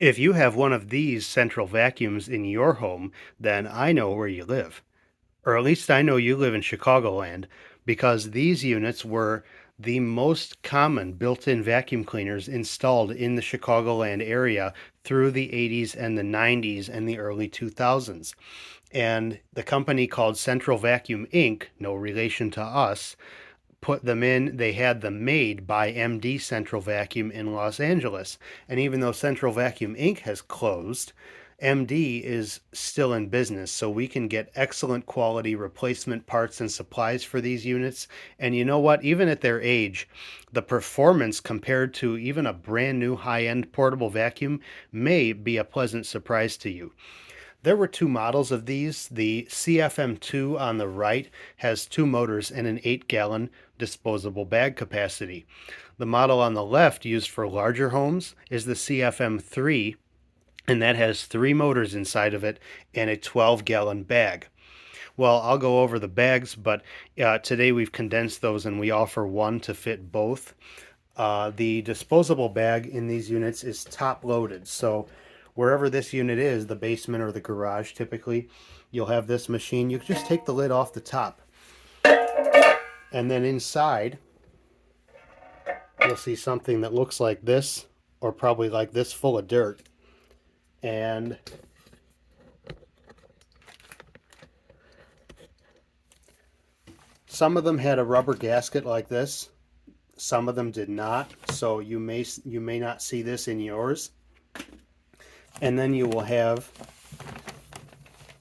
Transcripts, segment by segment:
If you have one of these central vacuums in your home, then I know where you live. Or at least I know you live in Chicagoland, because these units were the most common built-in vacuum cleaners installed in the Chicagoland area through the 80s and the 90s and the early 2000s. And the company called Central Vacuum Inc., no relation to us, put them in. They had them made by MD Central Vacuum in Los Angeles. And even though Central Vacuum Inc. has closed, MD is still in business, so we can get excellent quality replacement parts and supplies for these units. And you know what? Even at their age, the performance compared to even a brand new high end portable vacuum may be a pleasant surprise to you. There were two models of these. The CFM2 on the right has two motors and an 8-gallon disposable bag capacity. The model on the left, used for larger homes, is the CFM3, and that has three motors inside of it and a 12-gallon bag. Well, I'll go over the bags, but today we've condensed those and we offer one to fit both. The disposable bag in these units is top loaded. So wherever this unit is, the basement or the garage typically, you'll have this machine. You just take the lid off the top. And then inside, you'll see something that looks like this, or probably like this, full of dirt. And some of them had a rubber gasket like this. Some of them did not, so you may not see this in yours. And then you will have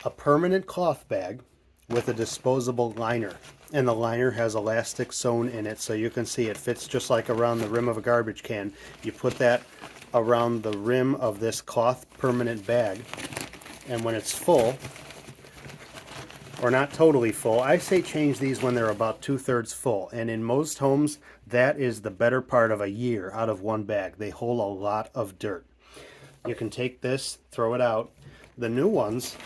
a permanent cloth bag with a disposable liner. And the liner has elastic sewn in it, so you can see it fits just like around the rim of a garbage can. You put that around the rim of this cloth permanent bag, and when it's full, or not totally full, I say change these when they're about 2/3 full. And in most homes, that is the better part of a year out of one bag. They hold a lot of dirt. You can take this, throw it out. The new ones,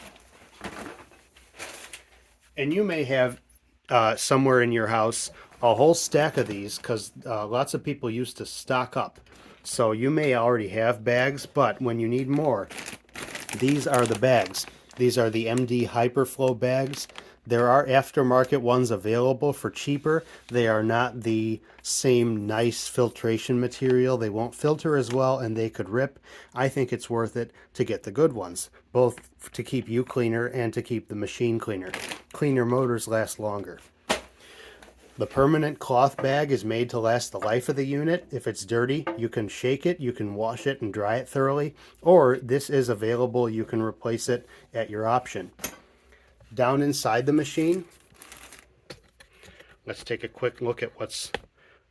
and you may have somewhere in your house a whole stack of these, because lots of people used to stock up. So you may already have bags, but when you need more, these are the bags. These are the MD Hyperflow bags. There are aftermarket ones available for cheaper. They are not the same nice filtration material. They won't filter as well and they could rip. I think it's worth it to get the good ones, both to keep you cleaner and to keep the machine cleaner. Cleaner motors last longer. The permanent cloth bag is made to last the life of the unit. If it's dirty, you can shake it, you can wash it and dry it thoroughly, or this is available, you can replace it at your option. Down inside the machine, let's take a quick look at what's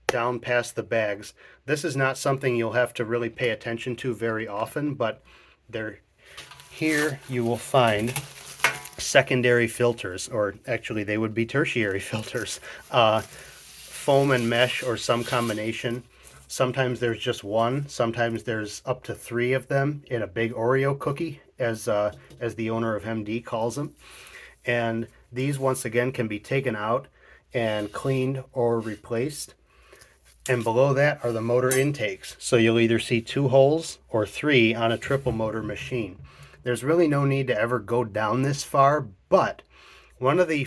down past the bags. This is not something you'll have to really pay attention to very often, but here you will find secondary filters, or actually they would be tertiary filters, foam and mesh or some combination. Sometimes there's just one, sometimes there's up to three of them in a big Oreo cookie, as the owner of MD calls them. And these once again can be taken out and cleaned or replaced. And below that are the motor intakes. So you'll either see two holes or three on a triple motor machine. There's really no need to ever go down this far, but one of the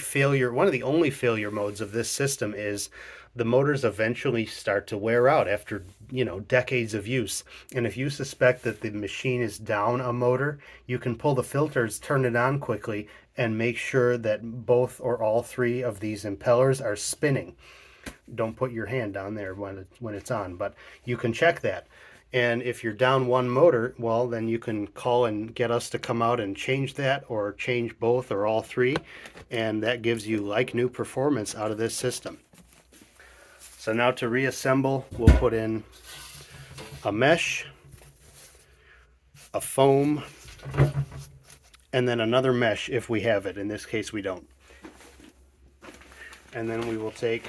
only failure modes of this system is the motors eventually start to wear out after, decades of use. And if you suspect that the machine is down a motor, you can pull the filters, turn it on quickly, and make sure that both or all three of these impellers are spinning. Don't put your hand down there when it's on, but you can check that. And if you're down one motor, well, then you can call and get us to come out and change that, or change both or all three, and that gives you like new performance out of this system. So now to reassemble, we'll put in a mesh, a foam, and then another mesh if we have it. In this case, we don't. And then we will take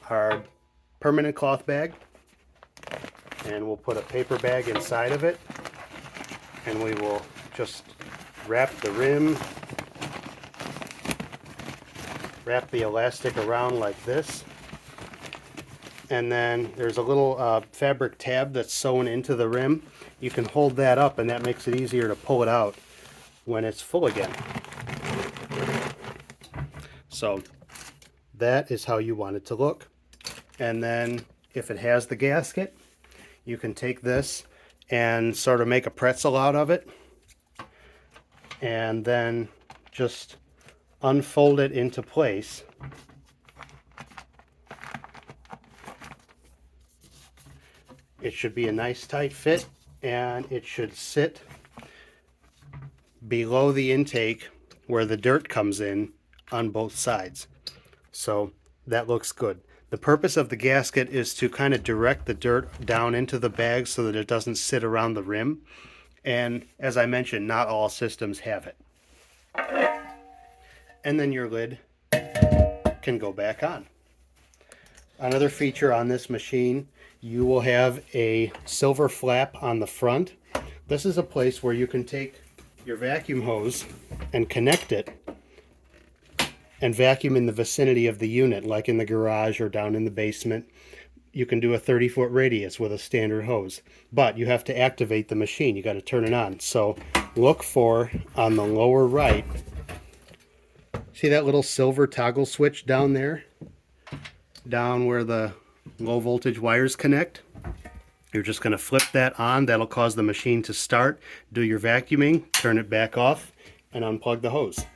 our permanent cloth bag, and we'll put a paper bag inside of it, and we will just wrap wrap the elastic around like this. And then there's a little fabric tab that's sewn into the rim. You can hold that up and that makes it easier to pull it out when it's full again. So that is how you want it to look. And then if it has the gasket, you can take this and sort of make a pretzel out of it and then just unfold it into place. It should be a nice tight fit and it should sit below the intake where the dirt comes in on both sides. So that looks good. The purpose of the gasket is to kind of direct the dirt down into the bag so that it doesn't sit around the rim. And as I mentioned, not all systems have it. And then your lid can go back on. Another feature on this machine, you will have a silver flap on the front. This is a place where you can take your vacuum hose and connect it and vacuum in the vicinity of the unit, like in the garage or down in the basement. You can do a 30-foot radius with a standard hose, but you have to activate the machine. You got to turn it on. So look for, on the lower right, see that little silver toggle switch down there? Down where the low voltage wires connect? You're just going to flip that on. That'll cause the machine to start, do your vacuuming, turn it back off, and unplug the hose.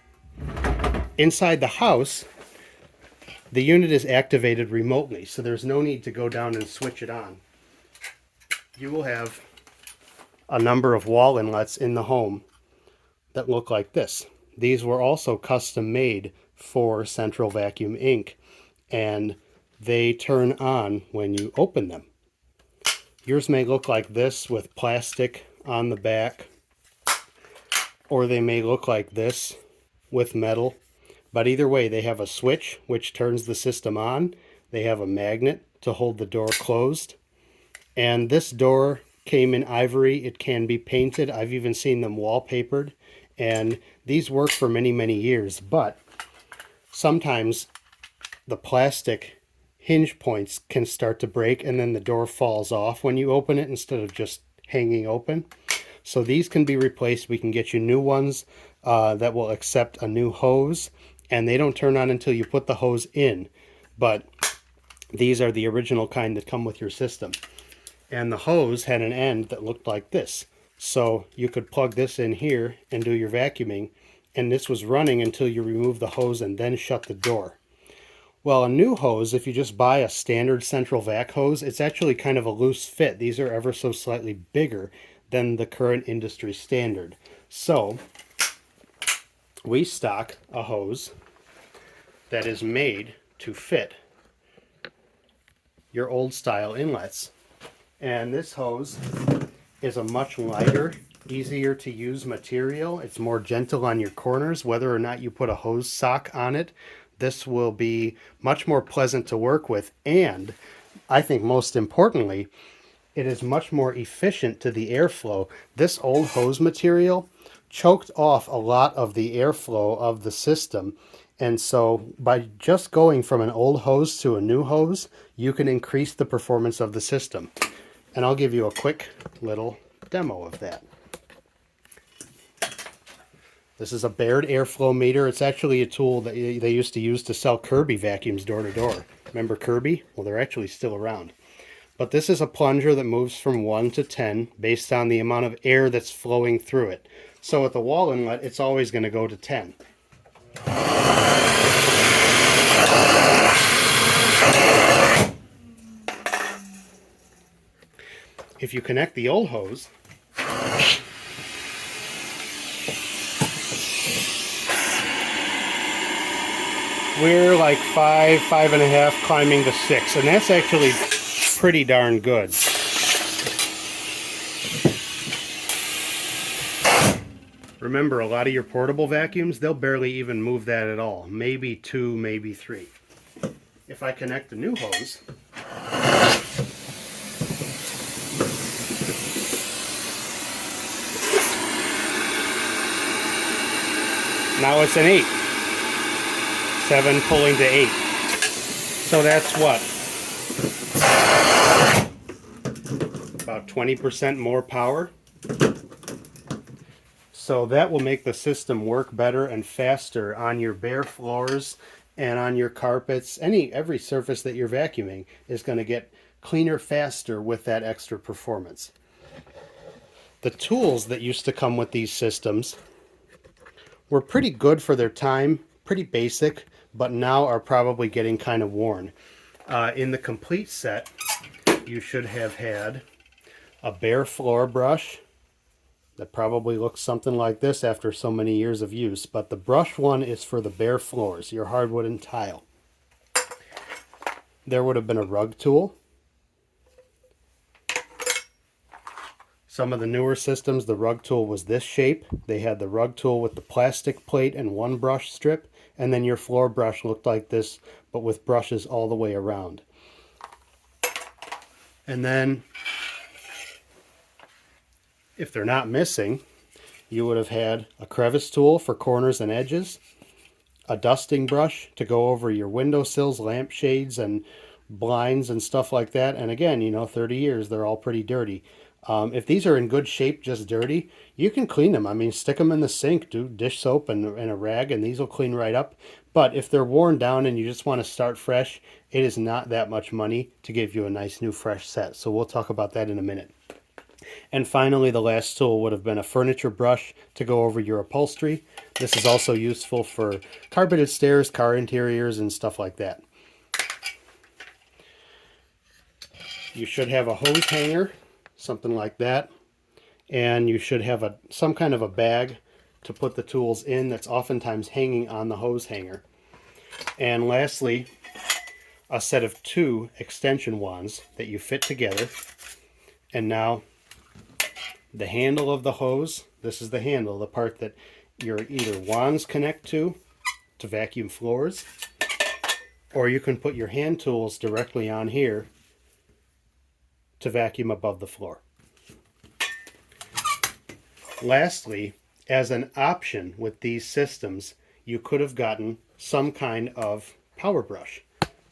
Inside the house, the unit is activated remotely, so there's no need to go down and switch it on. You will have a number of wall inlets in the home that look like this. These were also custom made for Central Vacuum Inc., and they turn on when you open them. Yours may look like this with plastic on the back, or they may look like this with metal. But either way, they have a switch which turns the system on. They have a magnet to hold the door closed. And this door came in ivory. It can be painted. I've even seen them wallpapered. And these work for many, many years. But sometimes the plastic hinge points can start to break and then the door falls off when you open it instead of just hanging open. So these can be replaced. We can get you new ones that will accept a new hose. And they don't turn on until you put the hose in, but these are the original kind that come with your system. And the hose had an end that looked like this, so you could plug this in here and do your vacuuming, and this was running until you remove the hose and then shut the door. Well, a new hose, if you just buy a standard central vac hose, it's actually kind of a loose fit. These are ever so slightly bigger than the current industry standard. So we stock a hose that is made to fit your old style inlets. And this hose is a much lighter, easier to use material. It's more gentle on your corners. Whether or not you put a hose sock on it, this will be much more pleasant to work with. And I think most importantly, it is much more efficient to the airflow. This old hose material choked off a lot of the airflow of the system. And so by just going from an old hose to a new hose, you can increase the performance of the system. And I'll give you a quick little demo of that. This is a Baird airflow meter. It's actually a tool that they used to use to sell Kirby vacuums door to door. Remember Kirby? Well, they're actually still around. But this is a plunger that moves from 1 to 10 based on the amount of air that's flowing through it. So at the wall inlet, it's always going to go to 10. If you connect the old hose, we're like 5, 5.5, climbing to 6, and that's actually pretty darn good. Remember, a lot of your portable vacuums, they'll barely even move that at all. Maybe 2, maybe 3. If I connect the new hose, now it's an 8. 7 pulling to 8. So that's what? About 20% more power. So that will make the system work better and faster on your bare floors and on your carpets. Every surface that you're vacuuming is going to get cleaner faster with that extra performance. The tools that used to come with these systems were pretty good for their time, pretty basic, but now are probably getting kind of worn. In the complete set, you should have had a bare floor brush that probably looks something like this after so many years of use, but the brush one is for the bare floors, your hardwood and tile. There would have been a rug tool. Some of the newer systems, the rug tool was this shape. They had the rug tool with the plastic plate and one brush strip, and then your floor brush looked like this, but with brushes all the way around. And then, if they're not missing, you would have had a crevice tool for corners and edges, a dusting brush to go over your windowsills, lampshades, and blinds and stuff like that. And again, 30 years, they're all pretty dirty. If these are in good shape, just dirty, you can clean them. I mean, stick them in the sink, do dish soap and a rag, and these will clean right up. But if they're worn down and you just want to start fresh, it is not that much money to give you a nice new fresh set. So we'll talk about that in a minute. And finally, the last tool would have been a furniture brush to go over your upholstery. This is also useful for carpeted stairs, car interiors, and stuff like that. You should have a hose hanger, something like that. And you should have some kind of a bag to put the tools in that's oftentimes hanging on the hose hanger. And lastly, a set of 2 extension wands that you fit together. And now, the handle of the hose, this is the handle, the part that your either wands connect to vacuum floors, or you can put your hand tools directly on here to vacuum above the floor. Lastly, as an option with these systems, you could have gotten some kind of power brush.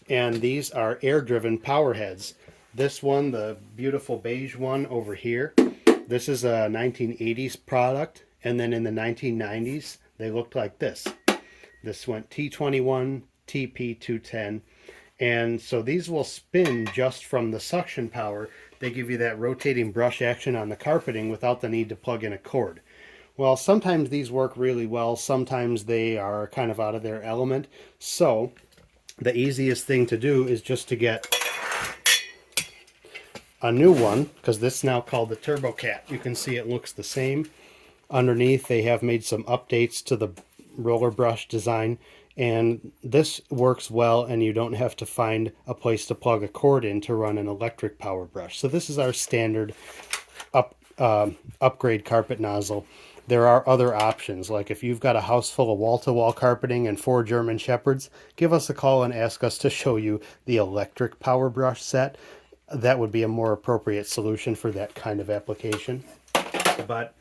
And these are air-driven power heads. This one, the beautiful beige one over here, this is a 1980s product. And then in the 1990s, they looked like this. This went T21, TP210. And so these will spin just from the suction power. They give you that rotating brush action on the carpeting without the need to plug in a cord. Well, sometimes these work really well. Sometimes they are kind of out of their element. So the easiest thing to do is just to get a new one, because this is now called the Turbo Cat. You can see it looks the same. Underneath, they have made some updates to the roller brush design, and this works well, and you don't have to find a place to plug a cord in to run an electric power brush. So this is our standard upgrade carpet nozzle. There are other options, like if you've got a house full of wall-to-wall carpeting and 4 German Shepherds, give us a call and ask us to show you the electric power brush set. That would be a more appropriate solution for that kind of application. But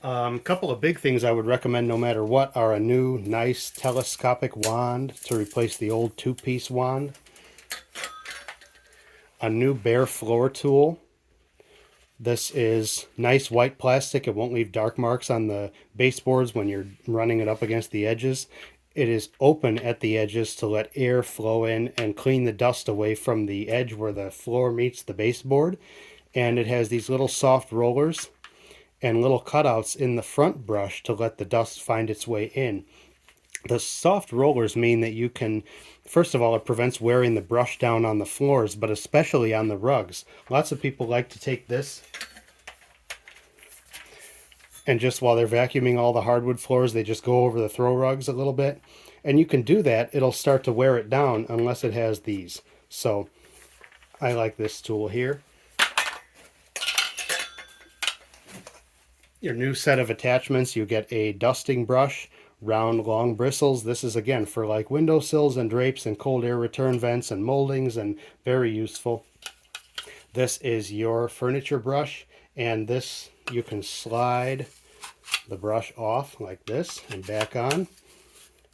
a couple of big things I would recommend no matter what are a new nice telescopic wand to replace the old 2-piece wand, a new bare floor tool. This is nice white plastic. It won't leave dark marks on the baseboards when you're running it up against the edges. It is open at the edges to let air flow in and clean the dust away from the edge where the floor meets the baseboard. And it has these little soft rollers and little cutouts in the front brush to let the dust find its way in. The soft rollers mean that you can, first of all, it prevents wearing the brush down on the floors, but especially on the rugs. Lots of people like to take this and just while they're vacuuming all the hardwood floors, they just go over the throw rugs a little bit. And you can do that. It'll start to wear it down unless it has these. So I like this tool here. Your new set of attachments, you get a dusting brush, round long bristles. This is again for like windowsills and drapes and cold air return vents and moldings, and very useful. This is your furniture brush, and this you can slide the brush off like this and back on.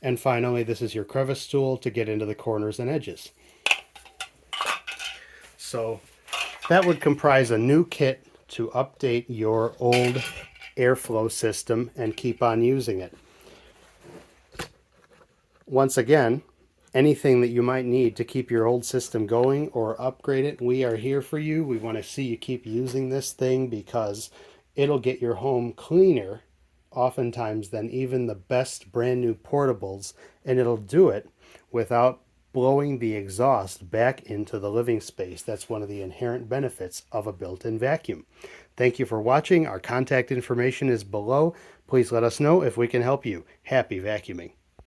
And finally, this is your crevice tool to get into the corners and edges. So that would comprise a new kit to update your old airflow system and keep on using it. Once again, anything that you might need to keep your old system going or upgrade it, we are here for you. We want to see you keep using this thing because it'll get your home cleaner oftentimes than even the best brand new portables, and it'll do it without blowing the exhaust back into the living space. That's one of the inherent benefits of a built-in vacuum. Thank you for watching. Our contact information is below. Please let us know if we can help you. Happy vacuuming.